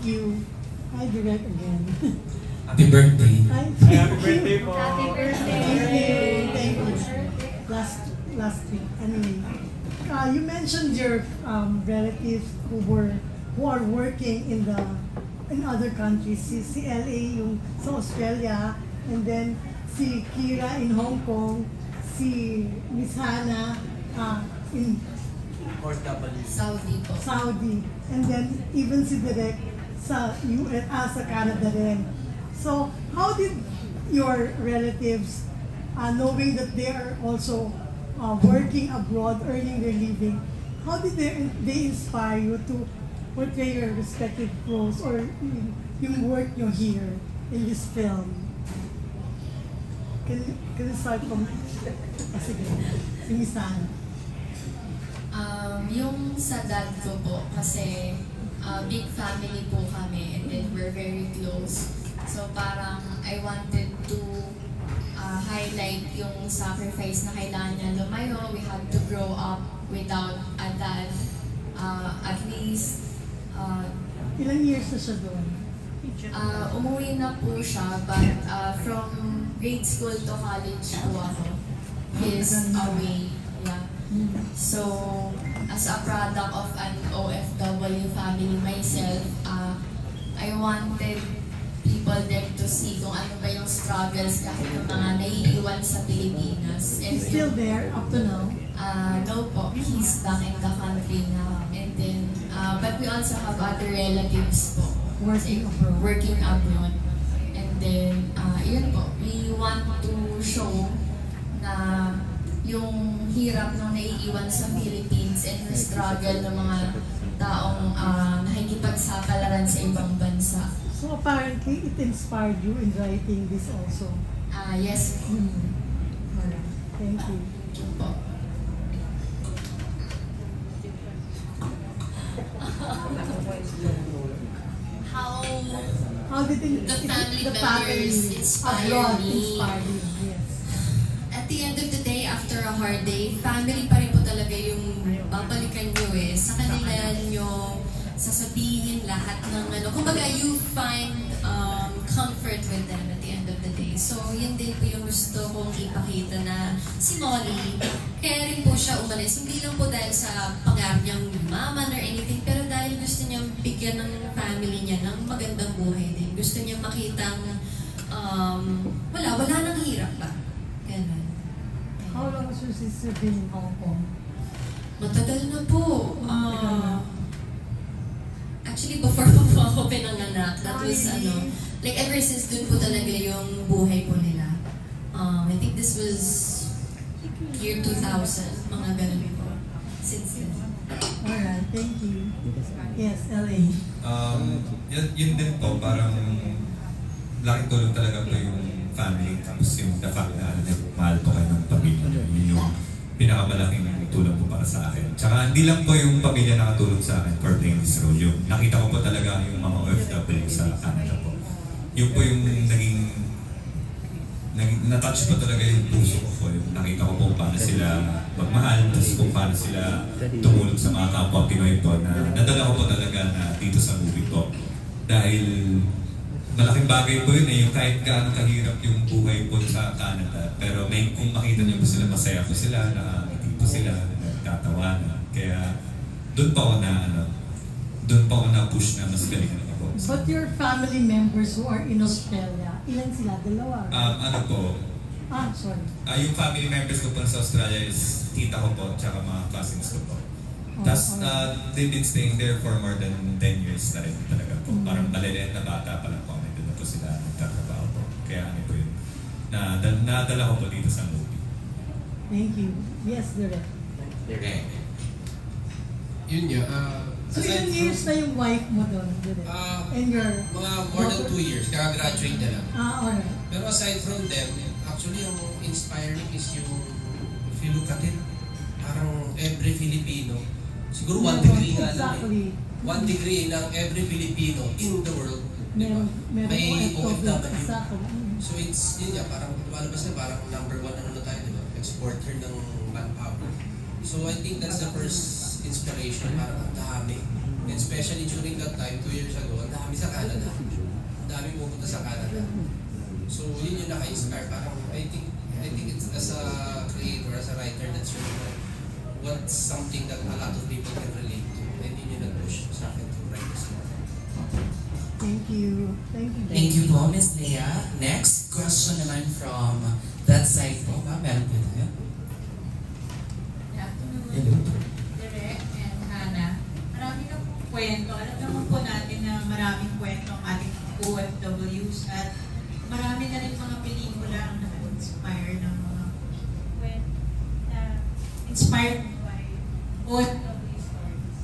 you. Hi, Direct again. Happy birthday. Hi, Happy birthday po. Happy birthday. Thank you. Last week. Anyway, you mentioned your relatives who are working in other countries. Si LA yung sa Australia, and then si Kira in Hong Kong, si Miss Hannah in Saudi, and then even si Direk sa US, sa Canada rin. So, how did your relatives, knowing that they are also working abroad, earning their living, how did they inspire you to portray your respective roles or yung work nyo here in this film? Can you start from, sige, si Miss Anne. Yung sa dad ko po, kasi big family po kami and then we're very close. So parang I wanted to highlight yung sacrifice na kailangan niya lumayo. We had to grow up without a dad. At least Ilang years na siya doon? umuwi na po siya, but from grade school to college po ako. He's away. Yeah. So, as a product of an OFW family myself, I wanted people there to see kung ano ba yung struggles kahit yung mga naiiwan sa Pilipinas. And He's still there up to now? No po, he's back in the country now. And then, but we also have other relatives po. Working abroad. And then, yun po, we want to show na yung hirap nung naiiwan sa Philippines and the struggle ng mga taong nakikipagsapalaran sa ibang bansa. So apparently, it inspired you in writing this also? Yes. Alright, thank you. Thank you po. How did The family members inspire abroad me. inspired you? Yes. At the end of the day, after a hard day, family pa rin po talaga yung babalikan nyo eh. Sa kanila nyo sasabihin lahat ng ano. Kumbaga, you find comfort with them at the end of the day. So, yun din po yung gusto kong ipakita na si Molly, kaya rin po siya umalis. Hindi lang po dahil sa pangarap niyang yumaman or anything, pero dahil gusto niyang bigyan ng family niya ng magandang buhay din. Gusto niyang makitang wala nang hirap pa. Ganun. How long was your sister been in Hong Kong? Matagal na po. Actually, before po ako pinanganak, that was like ever since dun po talaga yung buhay po nila. I think this was year 2000, mga ganun po. Since then. Alright, thank you. Yes, LA. Yun din po, parang laking tulong talaga po yung family, tapos yung the fact na mahal po kayo ng pamilya. Yun yung pinakamalaking tulong po para sa akin. Tsaka hindi lang po yung pamilya nakatulong sa akin for playing this role. Yung nakita ko po talaga yung mga OFW sa Canada po. Yun po yung naging na-touch po talaga yung puso ko po. Yung nakita ko po paano sila magmahal, tapos kung paano sila tumulong sa mga kapwa Pinoy po na nadala ko po talaga na dito sa movie po. Dahil malaking bagay po yun eh, yung kahit gaano kahirap yung buhay po sa Canada. Pero kung makita niyo po sila, masaya po sila, nakangiti po sila, nagtatawanan. Kaya doon pa ako na-push na mas galingan ako. But your family members who are in Australia, ilan sila? Dalawa? Sorry. Yung family members ko po sa Australia is tita ko po, tsaka mga cousins ko po. Tapos, they've been staying there for more than 10 years na rin talaga po. Parang maliliit na bata pa lang po. May doon na po sila nagtatrabaho po. Kaya ano po yun. Nadala ko po dito sa movie. Thank you. Yes, Direk. Direk. Yun yun. So, ilang years na yung wife mo doon, Direk? And your... Mga more than 2 years. Kaka-graduate na lang. Alright. Pero aside from them, actually yung inspiring is yung, if you look at it, parang every Filipino, siguro 1 degree nga lang eh. 1 degree ng every Filipino in the world, diba? May OFW. So it's, yun nga, parang lumalabas na parang number 1 ano na tayo, diba? Exporter ng manpower. So I think that's the first inspiration, parang ang dami. And especially during that time, 2 years ago, ang dami sa Canada. Ang dami pupunta sa Canada. So yun yung naka-inspire. Parang I think it's as a creator, as a writer, that's really what's something that a lot of people can relate to. And yun yung nag-push sa akin to write this book. Thank you. Thank you. Thank you po, Ms. Lea. Next question naman from that side po. Meron po tayo. Good afternoon, Hello. Direk and Hannah. Marami na pong kwento. Alam naman po natin na maraming kwento ang ating OFWs at marami na rin mga pelikula ang na-inspire ng mga kwento na inspired by OFW stories.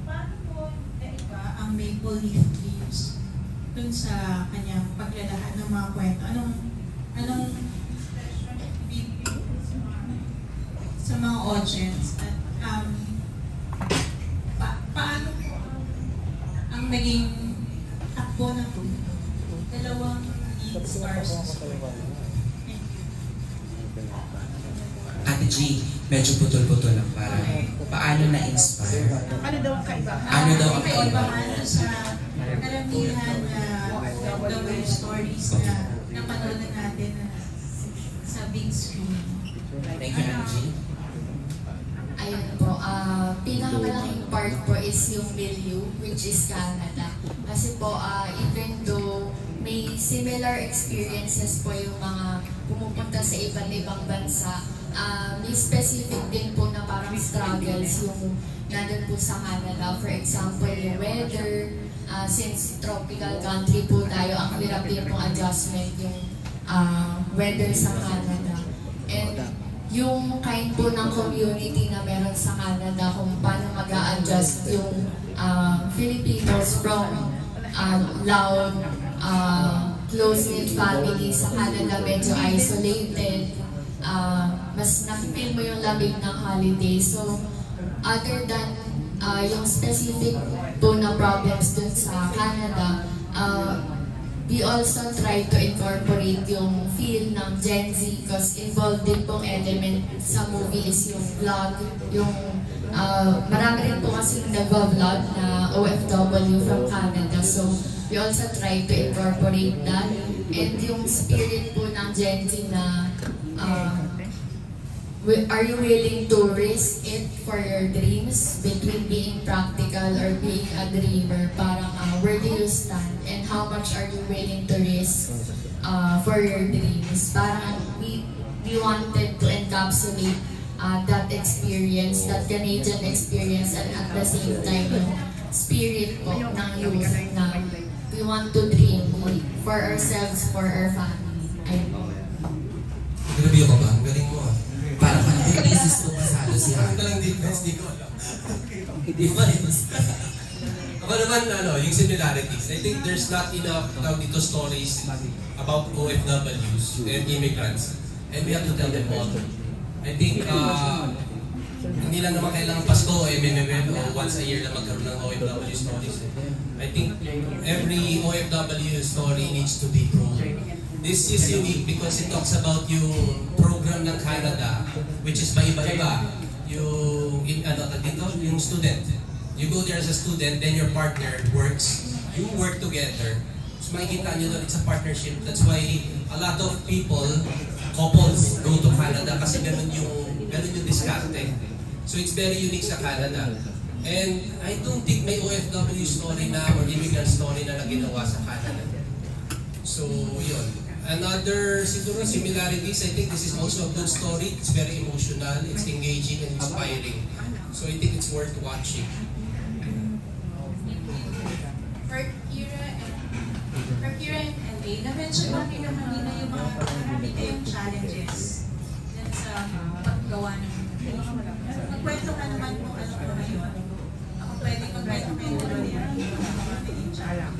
Paano po iba ang Maple Leaf Dreams dun sa kanyang paglalahan ng mga kwento? Anong impression ibibigay sa mga audience at paano po ang naging takbo ng dalawang lead stars sa story? Thank you. Ate G, medyo putol-putol lang parang paano na-inspire? Ano daw ang kaibahan? Ano daw ang kaibahan sa karamihan na OFW stories na napanood na natin sa big screen? Thank you, Ate G. Ayun po, pinakamalaking part po is yung milieu, which is Canada. Kasi po, even though may similar experiences po yung mga pumupunta sa iba't ibang bansa, may specific din po na parang struggles yung nandun po sa Canada. For example, yung weather, since tropical country po tayo, ang hirap din pong adjustment yung weather sa Canada. And yung kind po ng community na meron sa Canada, kung paano mag-a-adjust yung Filipinos from loud, close-knit family sa Canada, medyo isolated. Mas nakipil mo yung lamig ng holiday. So, other than yung specific po na problems dun sa Canada, we also try to incorporate yung feel ng Gen Z because involved din pong element sa movie is yung vlog, yung marami rin po kasi nag-vlog na OFW from Canada. So, we also try to incorporate that. And yung spirit po ng Gen Z na are you willing to risk it for your dreams between being practical or being a dreamer? Parang where do you stand and how much are you willing to risk for your dreams? Parang we wanted to encapsulate that experience, that Canadian experience, and at the same time yung spirit po ng youth na we want to dream for ourselves, for our family. Ayun po. Grabe ako ba? Ang galing mo ah. Parang thesis po pasado si Ang Hannah. galing defense, di ko alam. Ako naman, yung similarities. I think there's not enough dito stories about OFWs and immigrants. And we have to tell them all. I think, hindi lang naman kailangan Pasko, MMM, o once a year lang magkaroon ng OFW stories. I think every OFW story needs to be told. This is unique because it talks about yung program ng Canada, which is paiba-iba. Yung student. You go there as a student, then your partner works. You work together. So makikita nyo doon, it's a partnership. That's why a lot of people, couples, go to Canada kasi ganun yung diskarte. So it's very unique sa Canada. And I don't think may OFW story na or immigrant story na ginawa sa Canada. So yun. Another siguro similarities, I think this is also a good story. It's very emotional, it's engaging and inspiring. So I think it's worth watching. For Kira and LA, na-mention natin na kanina yung mga marami kayong challenges dyan sa paggawa ng magkwento ka naman kung ano po ngayon. Ako pwede magkwento kayo ng challenge.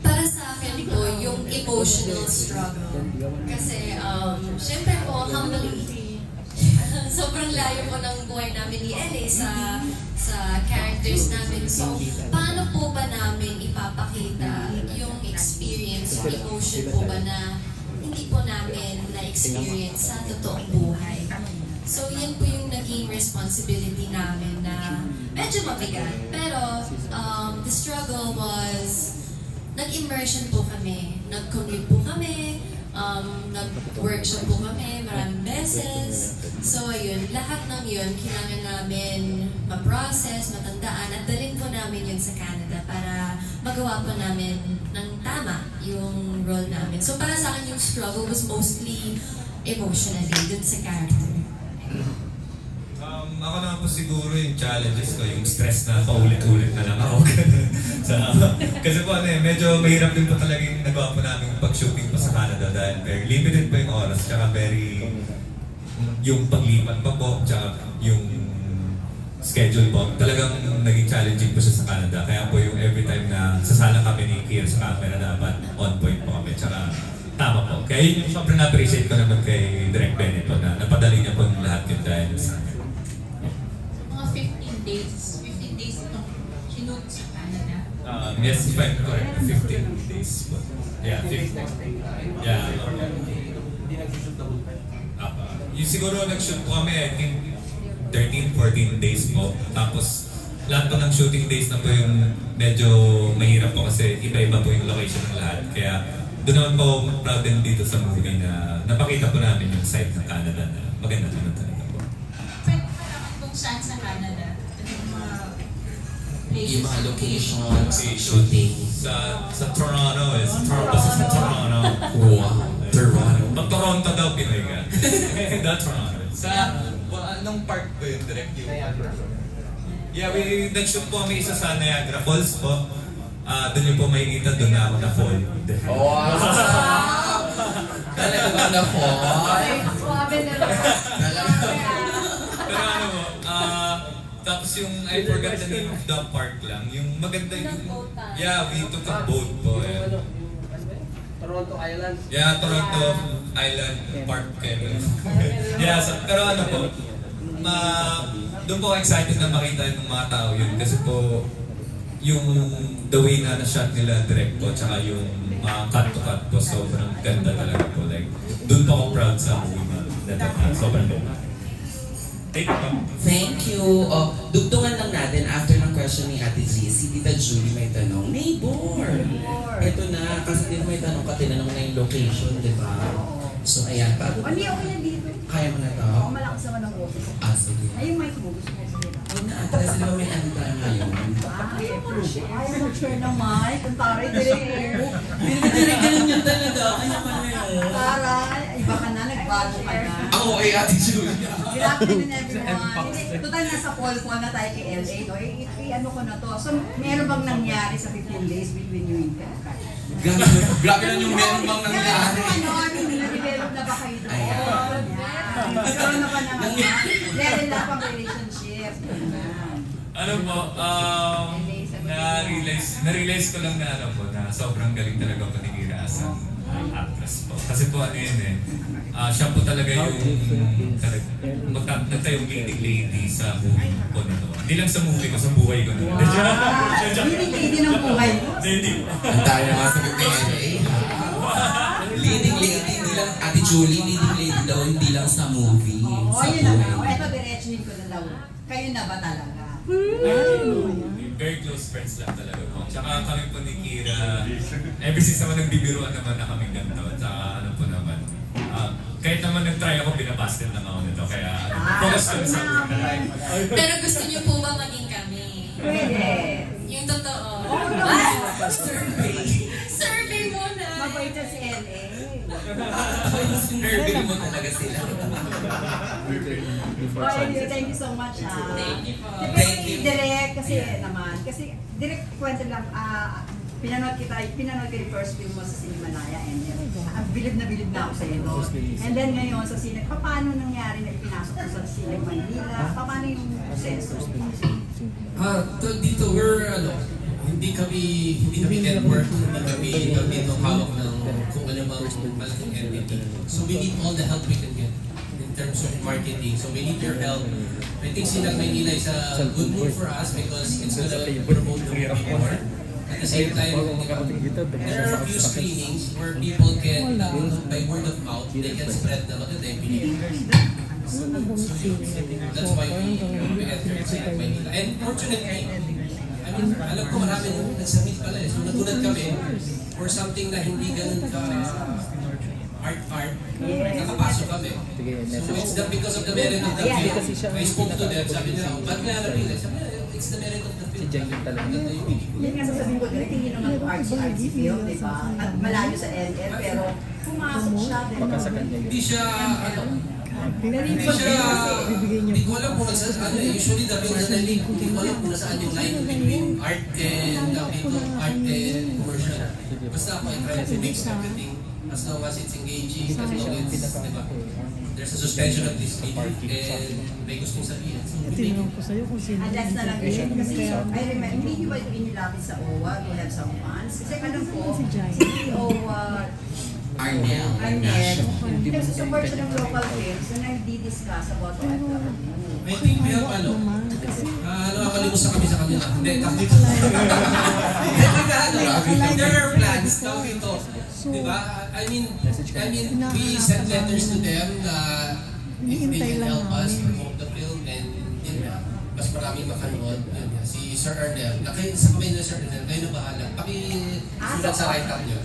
Para sa akin po, yung emotional struggle. Kasi, syempre po, humbly, sobrang layo po ng buhay namin ni Ellie sa characters namin. So, paano po ba namin ipapakita yung experience, yung emotion po ba na hindi po namin na-experience sa totoong buhay? So, yan po yung naging responsibility namin na medyo mabigat. Pero the struggle was, nag-immersion po kami, nag-commute po kami, nag-workshop po kami maraming beses. So ayun, lahat ng yun, kailangan namin ma-process, matandaan, at dalhin po namin yun sa Canada para magawa po namin ng tama yung role namin. So para sa akin yung struggle was mostly emotionally, dun sa character. Ako naman po siguro yung challenges ko, yung stress na paulit-ulit na lang ako. Kasi po medyo mahirap din po talaga yung nagawa po namin pag-shooting po sa Canada dahil very limited po yung oras, tsaka very yung paglipat pa po, tsaka yung schedule po. Talagang naging challenging po siya sa Canada. Kaya po yung every time na sasala kami ni Kier sa camera, dapat on point po kami. Tsaka tama po. Kaya yun yung sobrang na-appreciate ko naman kay Direk Bennett po na napadali niya po lahat yun dahil sa akin. 15 days itong sinut sa Canada. Yes, if I'm correct, 15 days po. Yeah, 15. Yeah. Hindi nag-shoot double time. Yung siguro nag-shoot po kami, I think 13-14 days po. Tapos lahat po ng shooting days na po yung medyo mahirap po kasi iba-iba po yung location ng lahat. Kaya doon naman po proud din dito sa movie na napakita po namin yung side ng Canada na maganda naman talaga po. Pwede pa naman kung saan sa Canada, yung mga places. Yung mga locations, shooting. Sa Toronto sa Toronto. Wow, Toronto. Pag Toronto daw, Pinoy ka. That's Toronto. Sa, anong park po yun, direct yung? Yeah, nag-shoot po kami isa sa Niagara Falls po. Doon yung po makikita, doon na ako na-fall. Wow! Talaga ba na-fall? Suwabe na lang. Pero ano po, tapos yung, I forgot the name of the park lang. Yung maganda yung, yeah, we took a boat po. Toronto Island. Yeah, Toronto Island Park kayo. Yeah, pero ano po, doon po excited na makita yung mga tao yun. Kasi po, yung the way na na-shot nila direct po, tsaka yung mga cut-to-cut po, sobrang ganda talaga po. Like, doon po ako proud sa movie na sobrang ganda. Thank you. Dugtungan lang natin after ng question ni Ate G, si Tita Julie may tanong, Neighbor! Ito na, kasi din may tanong ka, tinanong na yung location, di ba? So, ayan. Hindi ako na dito. Kaya mo na to? Ako malakas naman ang office. Sige. Ay, yung mic mo, gusto mo sabihin. Huwag na, Ate, di ba may ano tayo ngayon? Ayaw mag-share ng mic. Ang taray, dire. Ganun yun talaga. Kaya pa na yun. Taray, iba ka na, nagbago ka na. Ako ay Ate Julie. Good afternoon, everyone. Total, nasa call ko na tayo kay LA, no? I-ano ko na to. So, meron bang nangyari sa 15 days between you and Kat? Grabe na yung meron bang nangyari. Na-develop na ba kayo doon? Ayan. Nagkaroon na ba naman level up ang relationship? Ano po, na-realize ko lang na ano po, na sobrang galing talaga po ni Kira as an actress po. Kasi po ano yun siya po talaga yung magtatayong leading lady sa movie po na to. Hindi lang sa movie ko, sa buhay ko na. Leading lady ng buhay mo? Hindi po. Ang tayo naman sa PPNA. Leading lady, hindi lang Ate Julie, leading lady daw, hindi lang sa movie. Sa Yun na nga. buhay. Ito, diretsuhin ko na daw. Kayo na ba talaga? Very close friends lang talaga po. Tsaka kami po ni Kira, ever since naman nagbibiruan naman na kami ganito. Tsaka ano po naman, kahit naman nag-try ako, binabasket lang ako nito. Kaya focus kami sa movie. Pero gusto niyo po ba maging kami? Pwede. Yung totoo. Survey. Survey muna. Mabait na si LA. Survey mo talaga sila. Oh, anyway, thank you so much. Thank you po. Thank you. Direct kasi naman. Kasi direct kwento lang. Pinanood ko yung first film mo sa Cinemalaya and bilib na ako sa iyo. And then ngayon sa Cine, paano nangyari na ipinasok mo sa Cine Manila? Paano yung proseso? Dito hindi kami network, hindi kami dito hawak ng kung ano bang malaking entity. So we need all the help we can get in terms of marketing. So we need your help. I think Silang Maynila is a good move for us because it's gonna promote the movie more. At the same time, there are a few screenings where people can, by word of mouth, they can spread the maganda yung pelikula. That's why we entered inside Manila. And fortunately, I mean, alam ko marami nang nagsubmit pala eh. So nagulat kami for something na hindi ganun ka art. Nakapasok kami. So it's not because of the merit of the film. I spoke to them, sabi nila, ba't nga na-realize? Sabi nila, it's the merit of the film. Yun nga sasabihin ko, direct, hindi naman ito artsy film, di ba? At malayo sa LL, pero pumasok siya. Hindi siya, hindi ko alam kung nasaan, usually the films na link, hindi ko alam kung nasaan yung line between art and commercial. Basta ako, I try to mix everything as long as it's engaging, as long as it's, diba? There's a suspension of disbelief and may gustong sabihin. Tinanong ko sa'yo kung sino. And that's na lang din, kasi I remember, hindi nyo ba inilapit sa OWA to have some funds? Kasi alam ko, si OWA, Arnel, nagsusupport siya ng local films na nagdi-discuss about art. I think we have nakakalimos kami sa kanila. Hindi, dito. There are plans, dito. Diba? I mean, we sent letters to them na if they can help us promote the film and mas maraming makanood. Si Sir Arnel, sa kamay na Sir Arnel, kayo na bahala. Pakisulat sa write-up nyo.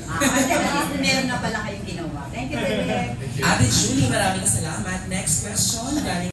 Meron na pala kayong ginawa. Thank you, Derek. Ate Julie, maraming salamat. Next question, galing